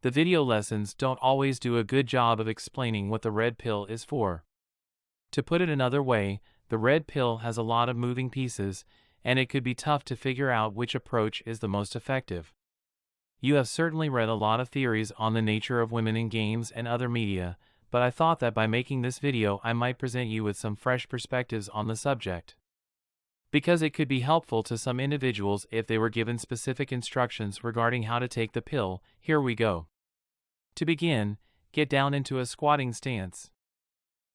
The video lessons don't always do a good job of explaining what the red pill is for. To put it another way, the red pill has a lot of moving pieces, and it could be tough to figure out which approach is the most effective. You have certainly read a lot of theories on the nature of women in games and other media, but I thought that by making this video I might present you with some fresh perspectives on the subject. Because it could be helpful to some individuals if they were given specific instructions regarding how to take the pill, here we go. To begin, get down into a squatting stance.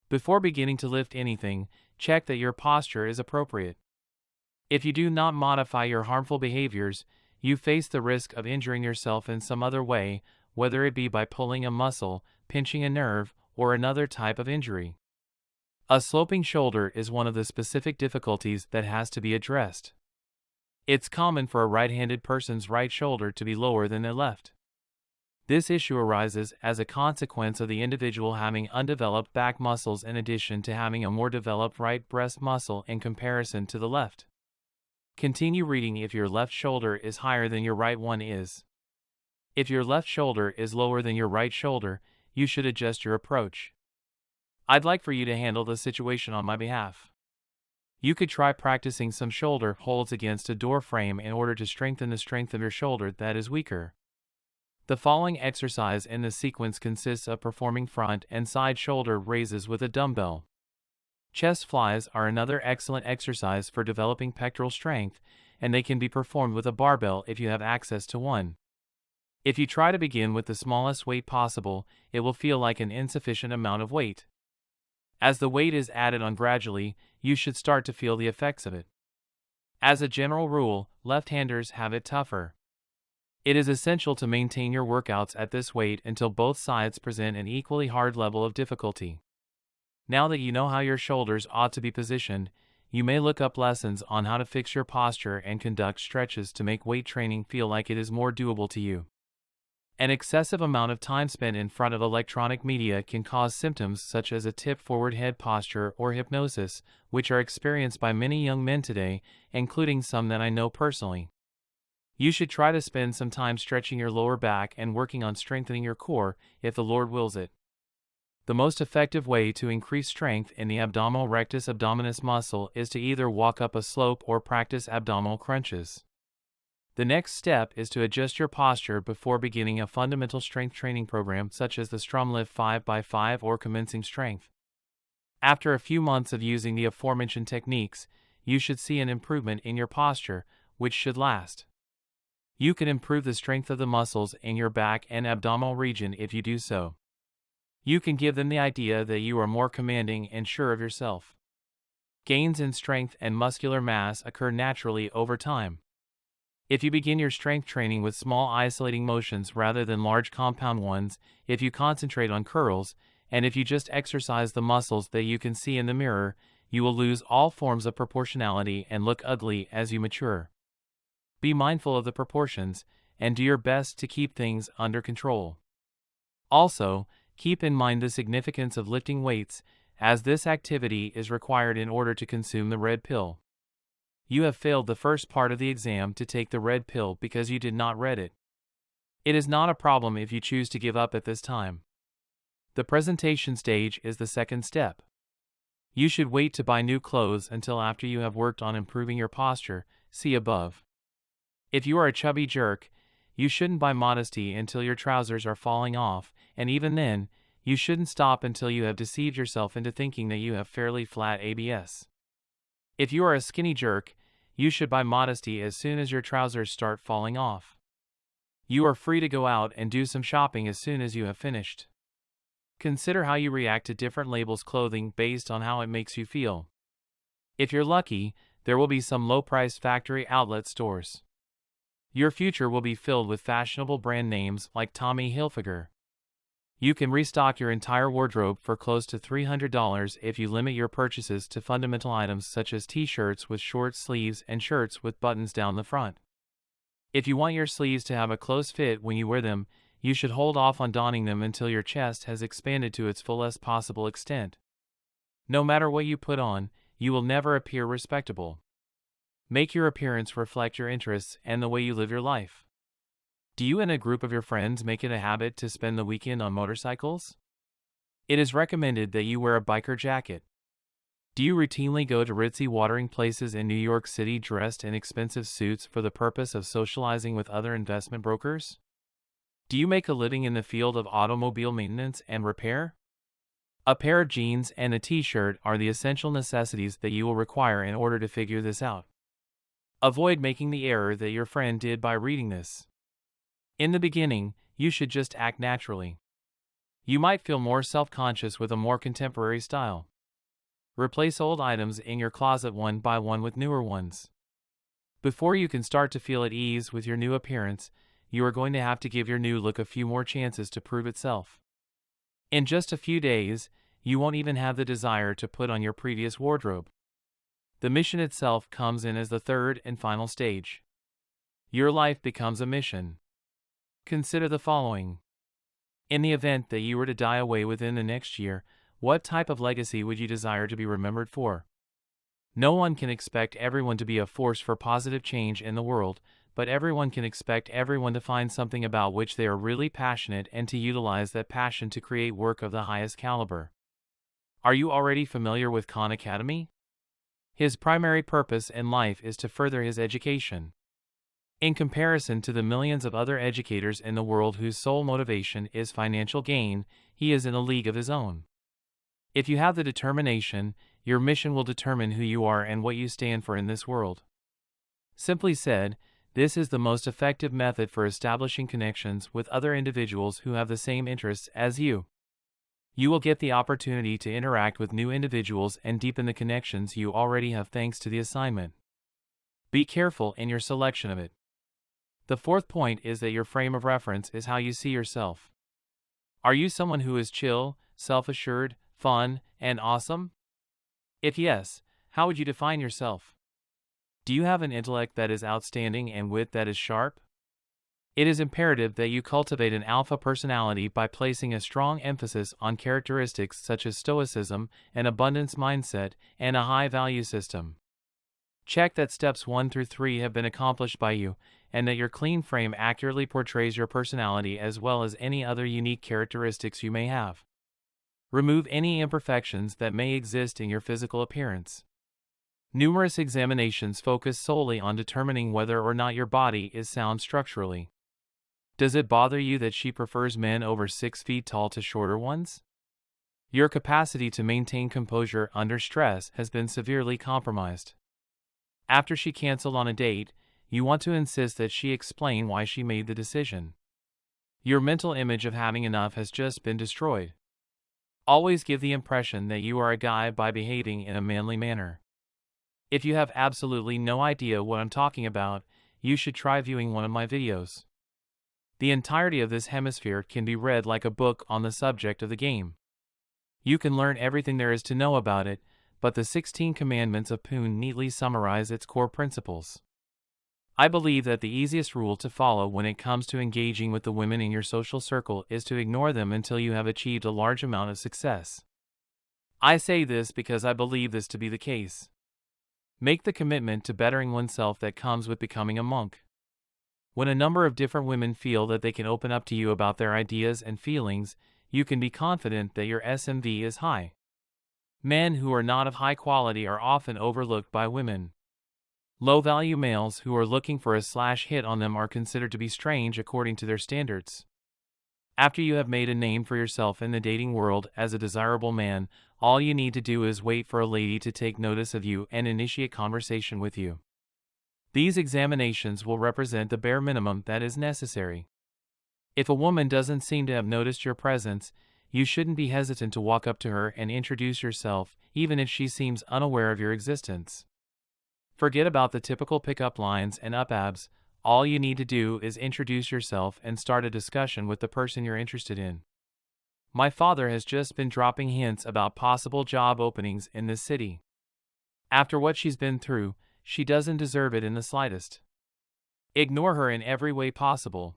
Before beginning to lift anything, check that your posture is appropriate. If you do not modify your harmful behaviors, you face the risk of injuring yourself in some other way, whether it be by pulling a muscle, pinching a nerve, or another type of injury. A sloping shoulder is one of the specific difficulties that has to be addressed. It's common for a right-handed person's right shoulder to be lower than their left. This issue arises as a consequence of the individual having undeveloped back muscles in addition to having a more developed right breast muscle in comparison to the left. Continue reading if your left shoulder is higher than your right one is. If your left shoulder is lower than your right shoulder, you should adjust your approach. I'd like for you to handle the situation on my behalf. You could try practicing some shoulder holds against a door frame in order to strengthen the strength of your shoulder that is weaker. The following exercise in the sequence consists of performing front and side shoulder raises with a dumbbell. Chest flies are another excellent exercise for developing pectoral strength, and they can be performed with a barbell if you have access to one. If you try to begin with the smallest weight possible, it will feel like an insufficient amount of weight. As the weight is added on gradually, you should start to feel the effects of it. As a general rule, left-handers have it tougher. It is essential to maintain your workouts at this weight until both sides present an equally hard level of difficulty. Now that you know how your shoulders ought to be positioned, you may look up lessons on how to fix your posture and conduct stretches to make weight training feel like it is more doable to you. An excessive amount of time spent in front of electronic media can cause symptoms such as a tip-forward head posture or hypnosis, which are experienced by many young men today, including some that I know personally. You should try to spend some time stretching your lower back and working on strengthening your core, if the Lord wills it. The most effective way to increase strength in the abdominal rectus abdominis muscle is to either walk up a slope or practice abdominal crunches. The next step is to adjust your posture before beginning a fundamental strength training program such as the Strumlift 5x5 or Commencing Strength. After a few months of using the aforementioned techniques, you should see an improvement in your posture, which should last. You can improve the strength of the muscles in your back and abdominal region if you do so. You can give them the idea that you are more commanding and sure of yourself. Gains in strength and muscular mass occur naturally over time. If you begin your strength training with small isolating motions rather than large compound ones, if you concentrate on curls, and if you just exercise the muscles that you can see in the mirror, you will lose all forms of proportionality and look ugly as you mature. Be mindful of the proportions, and do your best to keep things under control. Also, keep in mind the significance of lifting weights, as this activity is required in order to consume the red pill. You have failed the first part of the exam to take the red pill because you did not read it. It is not a problem if you choose to give up at this time. The presentation stage is the second step. You should wait to buy new clothes until after you have worked on improving your posture, see above. If you are a chubby jerk, you shouldn't buy modesty until your trousers are falling off, and even then, you shouldn't stop until you have deceived yourself into thinking that you have fairly flat abs. If you are a skinny jerk, you should buy modesty as soon as your trousers start falling off. You are free to go out and do some shopping as soon as you have finished. Consider how you react to different labels' clothing based on how it makes you feel. If you're lucky, there will be some low-priced factory outlet stores. Your future will be filled with fashionable brand names like Tommy Hilfiger. You can restock your entire wardrobe for close to $300 if you limit your purchases to fundamental items such as t-shirts with short sleeves and shirts with buttons down the front. If you want your sleeves to have a close fit when you wear them, you should hold off on donning them until your chest has expanded to its fullest possible extent. No matter what you put on, you will never appear respectable. Make your appearance reflect your interests and the way you live your life. Do you and a group of your friends make it a habit to spend the weekend on motorcycles? It is recommended that you wear a biker jacket. Do you routinely go to ritzy watering places in New York City dressed in expensive suits for the purpose of socializing with other investment brokers? Do you make a living in the field of automobile maintenance and repair? A pair of jeans and a t-shirt are the essential necessities that you will require in order to figure this out. Avoid making the error that your friend did by reading this. In the beginning, you should just act naturally. You might feel more self-conscious with a more contemporary style. Replace old items in your closet one by one with newer ones. Before you can start to feel at ease with your new appearance, you are going to have to give your new look a few more chances to prove itself. In just a few days, you won't even have the desire to put on your previous wardrobe. The mission itself comes in as the third and final stage. Your life becomes a mission. Consider the following. In the event that you were to die away within the next year, what type of legacy would you desire to be remembered for? No one can expect everyone to be a force for positive change in the world, but everyone can expect everyone to find something about which they are really passionate and to utilize that passion to create work of the highest caliber. Are you already familiar with Khan Academy? His primary purpose in life is to further his education. In comparison to the millions of other educators in the world whose sole motivation is financial gain, he is in a league of his own. If you have the determination, your mission will determine who you are and what you stand for in this world. Simply said, this is the most effective method for establishing connections with other individuals who have the same interests as you. You will get the opportunity to interact with new individuals and deepen the connections you already have thanks to the assignment. Be careful in your selection of it. The fourth point is that your frame of reference is how you see yourself. Are you someone who is chill, self-assured, fun, and awesome? If yes, how would you define yourself? Do you have an intellect that is outstanding and wit that is sharp? It is imperative that you cultivate an alpha personality by placing a strong emphasis on characteristics such as stoicism, an abundance mindset, and a high value system. Check that steps 1 through 3 have been accomplished by you, and that your clean frame accurately portrays your personality as well as any other unique characteristics you may have. Remove any imperfections that may exist in your physical appearance. Numerous examinations focus solely on determining whether or not your body is sound structurally. Does it bother you that she prefers men over 6 feet tall to shorter ones? Your capacity to maintain composure under stress has been severely compromised. After she canceled on a date, you want to insist that she explain why she made the decision. Your mental image of having enough has just been destroyed. Always give the impression that you are a guy by behaving in a manly manner. If you have absolutely no idea what I'm talking about, you should try viewing one of my videos. The entirety of this hemisphere can be read like a book on the subject of the game. You can learn everything there is to know about it, but the 16 commandments of Poon neatly summarize its core principles. I believe that the easiest rule to follow when it comes to engaging with the women in your social circle is to ignore them until you have achieved a large amount of success. I say this because I believe this to be the case. Make the commitment to bettering oneself that comes with becoming a monk. When a number of different women feel that they can open up to you about their ideas and feelings, you can be confident that your SMV is high. Men who are not of high quality are often overlooked by women. Low-value males who are looking for a hit on them are considered to be strange according to their standards. After you have made a name for yourself in the dating world as a desirable man, all you need to do is wait for a lady to take notice of you and initiate conversation with you. These examinations will represent the bare minimum that is necessary. If a woman doesn't seem to have noticed your presence, you shouldn't be hesitant to walk up to her and introduce yourself, even if she seems unaware of your existence. Forget about the typical pickup lines and up-abs. All you need to do is introduce yourself and start a discussion with the person you're interested in. My father has just been dropping hints about possible job openings in this city. After what she's been through, she doesn't deserve it in the slightest. Ignore her in every way possible.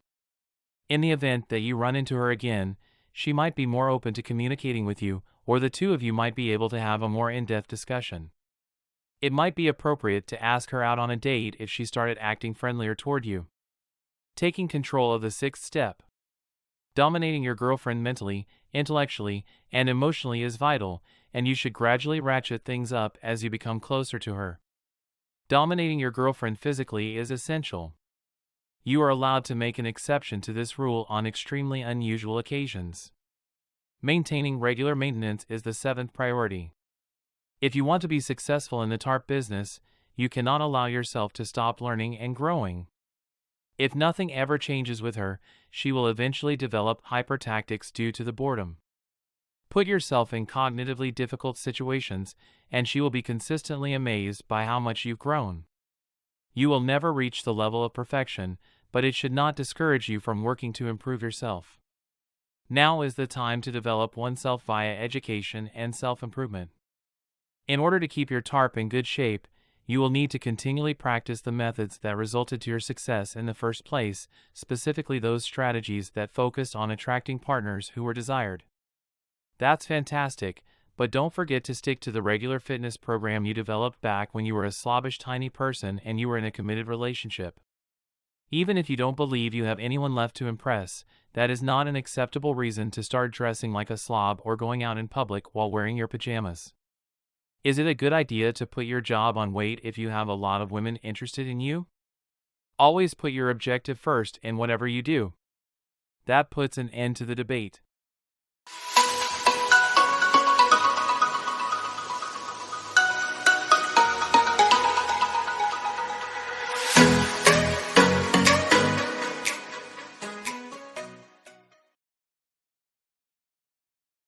In the event that you run into her again, she might be more open to communicating with you, or the two of you might be able to have a more in-depth discussion. It might be appropriate to ask her out on a date if she started acting friendlier toward you. Taking control of the sixth step. Dominating your girlfriend mentally, intellectually, and emotionally is vital, and you should gradually ratchet things up as you become closer to her. Dominating your girlfriend physically is essential. You are allowed to make an exception to this rule on extremely unusual occasions. Maintaining regular maintenance is the seventh priority. If you want to be successful in the TARP business, you cannot allow yourself to stop learning and growing. If nothing ever changes with her, she will eventually develop hypertactics due to the boredom. Put yourself in cognitively difficult situations, and she will be consistently amazed by how much you've grown. You will never reach the level of perfection, but it should not discourage you from working to improve yourself. Now is the time to develop oneself via education and self-improvement. In order to keep your TARP in good shape, you will need to continually practice the methods that resulted to your success in the first place, specifically those strategies that focused on attracting partners who were desired. That's fantastic, but don't forget to stick to the regular fitness program you developed back when you were a slobbish tiny person and you were in a committed relationship. Even if you don't believe you have anyone left to impress, that is not an acceptable reason to start dressing like a slob or going out in public while wearing your pajamas. Is it a good idea to put your job on wait if you have a lot of women interested in you? Always put your objective first in whatever you do. That puts an end to the debate.